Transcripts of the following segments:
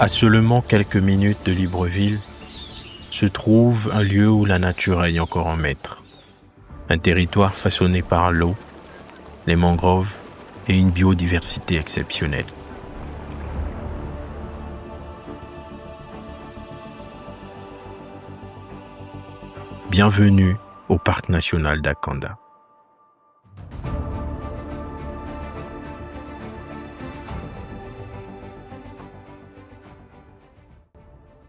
À seulement quelques minutes de Libreville, se trouve un lieu où la nature règne encore en maître. Un territoire façonné par l'eau, les mangroves et une biodiversité exceptionnelle. Bienvenue au Parc national d'Akanda.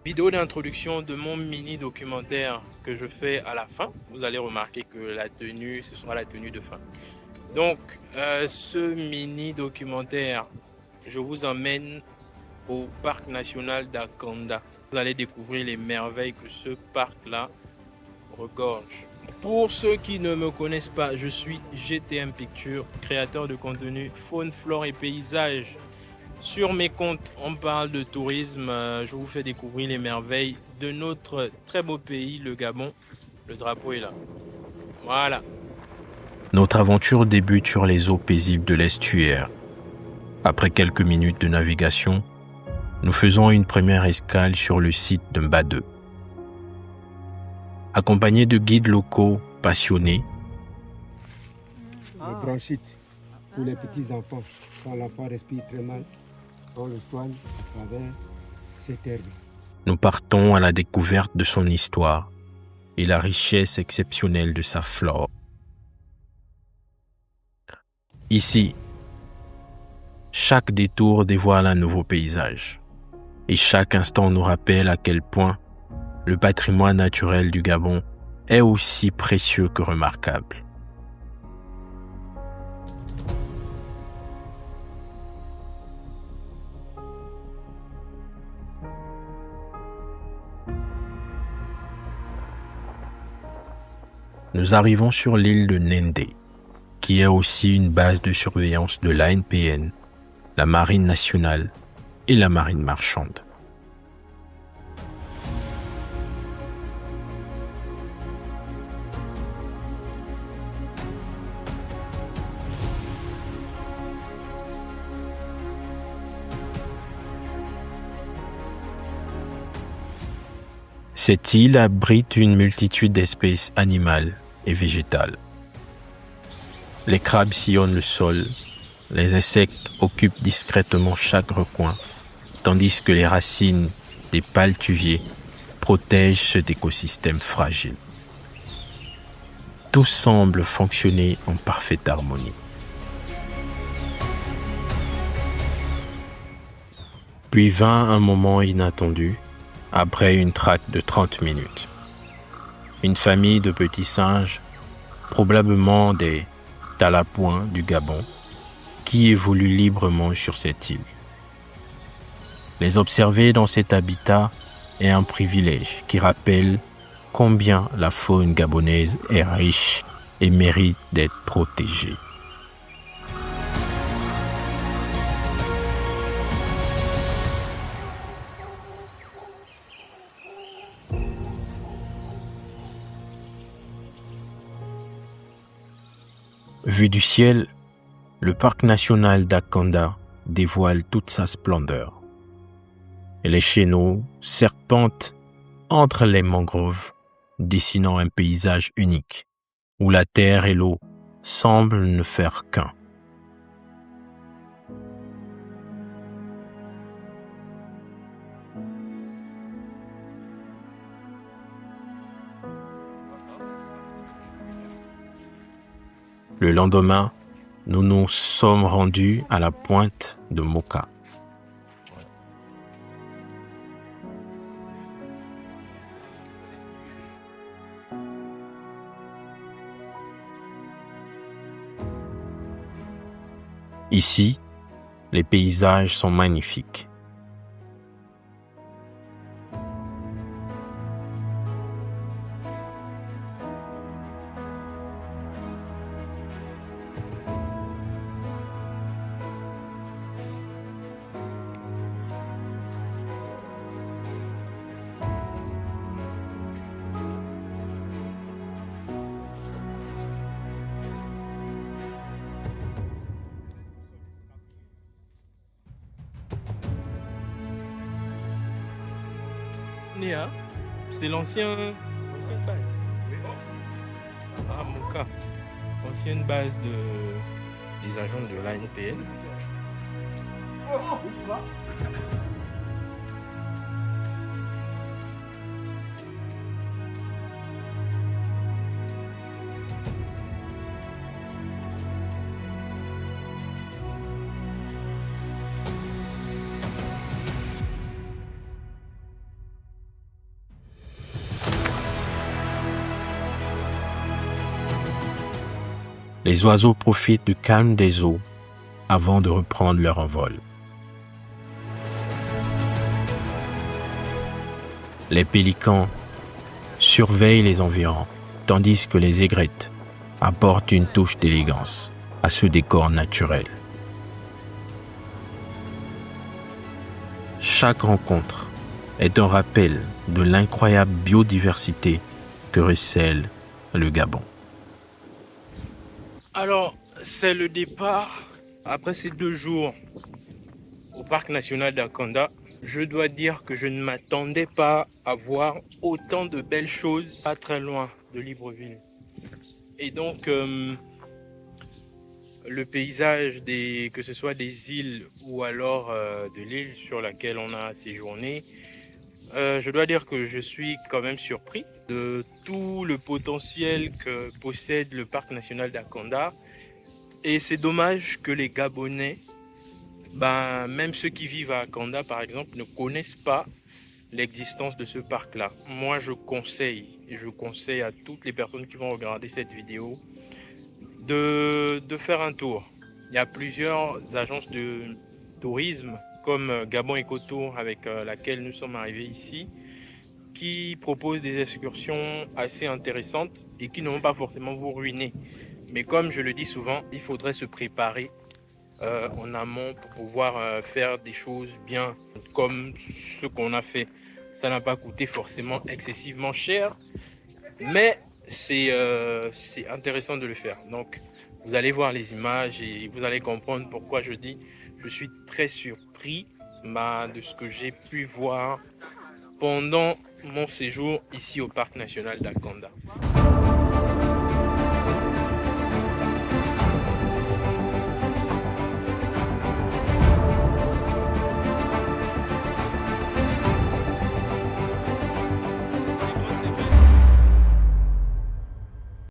Vidéo d'introduction de mon mini documentaire que je fais à la fin. Vous allez remarquer que la tenue, ce sera la tenue de fin. Donc, ce mini documentaire, je vous emmène au Parc national d'Akanda. Vous allez découvrir les merveilles que ce parc-là regorge. Pour ceux qui ne me connaissent pas, je suis GTM Pictures, créateur de contenu faune, flore et paysage. Sur mes comptes, on parle de tourisme. Je vous fais découvrir les merveilles de notre très beau pays, le Gabon. Le drapeau est là. Voilà. Notre aventure débute sur les eaux paisibles de l'estuaire. Après quelques minutes de navigation, nous faisons une première escale sur le site de Mbadeu. Accompagnés de guides locaux passionnés, Le bronchite pour les petits enfants. Quand l'enfant respire très mal, on le soigne à travers cette herbe. nous partons à la découverte de son histoire et la richesse exceptionnelle de sa flore. Ici, chaque détour dévoile un nouveau paysage et chaque instant nous rappelle à quel point le patrimoine naturel du Gabon est aussi précieux que remarquable. Nous arrivons sur l'île de Nende, qui est aussi une base de surveillance de l'ANPN, la Marine nationale et la Marine marchande. Cette île abrite une multitude d'espèces animales et végétales. Les crabes sillonnent le sol, les insectes occupent discrètement chaque recoin, tandis que les racines des paltuviers protègent cet écosystème fragile. Tout semble fonctionner en parfaite harmonie. Puis vint un moment inattendu, après une traque de 30 minutes. Une famille de petits singes, probablement des talapouins du Gabon, qui évoluent librement sur cette île. Les observer dans cet habitat est un privilège qui rappelle combien la faune gabonaise est riche et mérite d'être protégée. Vu du ciel, le parc national d'Akanda dévoile toute sa splendeur. Et les chéneaux serpentent entre les mangroves, dessinant un paysage unique, où la terre et l'eau semblent ne faire qu'un. Le lendemain, nous nous sommes rendus à la pointe de Moka. Ici, les paysages sont magnifiques. Néa, c'est l'ancienne base. Ah, Moka, ancienne base des agents de l'ANPN. Les oiseaux profitent du calme des eaux avant de reprendre leur envol. Les pélicans surveillent les environs, tandis que les aigrettes apportent une touche d'élégance à ce décor naturel. Chaque rencontre est un rappel de l'incroyable biodiversité que recèle le Gabon. Alors, c'est le départ. Après ces 2 jours au parc national d'Akanda, je dois dire que je ne m'attendais pas à voir autant de belles choses pas très loin de Libreville. Et donc, le paysage, que ce soit des îles ou alors de l'île sur laquelle on a séjourné, je dois dire que je suis quand même surpris de tout le potentiel que possède le parc national d'Akanda. Et c'est dommage que les Gabonais, même ceux qui vivent à Akanda par exemple, ne connaissent pas l'existence de ce parc-là. Moi, je conseille à toutes les personnes qui vont regarder cette vidéo de faire un tour. Il y a plusieurs agences de tourisme comme Gabon Ecotour avec laquelle nous sommes arrivés ici, qui proposent des excursions assez intéressantes et qui ne vont pas forcément vous ruiner. Mais comme je le dis souvent, il faudrait se préparer en amont pour pouvoir faire des choses bien comme ce qu'on a fait. Ça n'a pas coûté forcément excessivement cher, mais c'est intéressant de le faire. Donc vous allez voir les images et vous allez comprendre pourquoi je suis très surpris de ce que j'ai pu voir pendant mon séjour ici au parc national d'Akanda.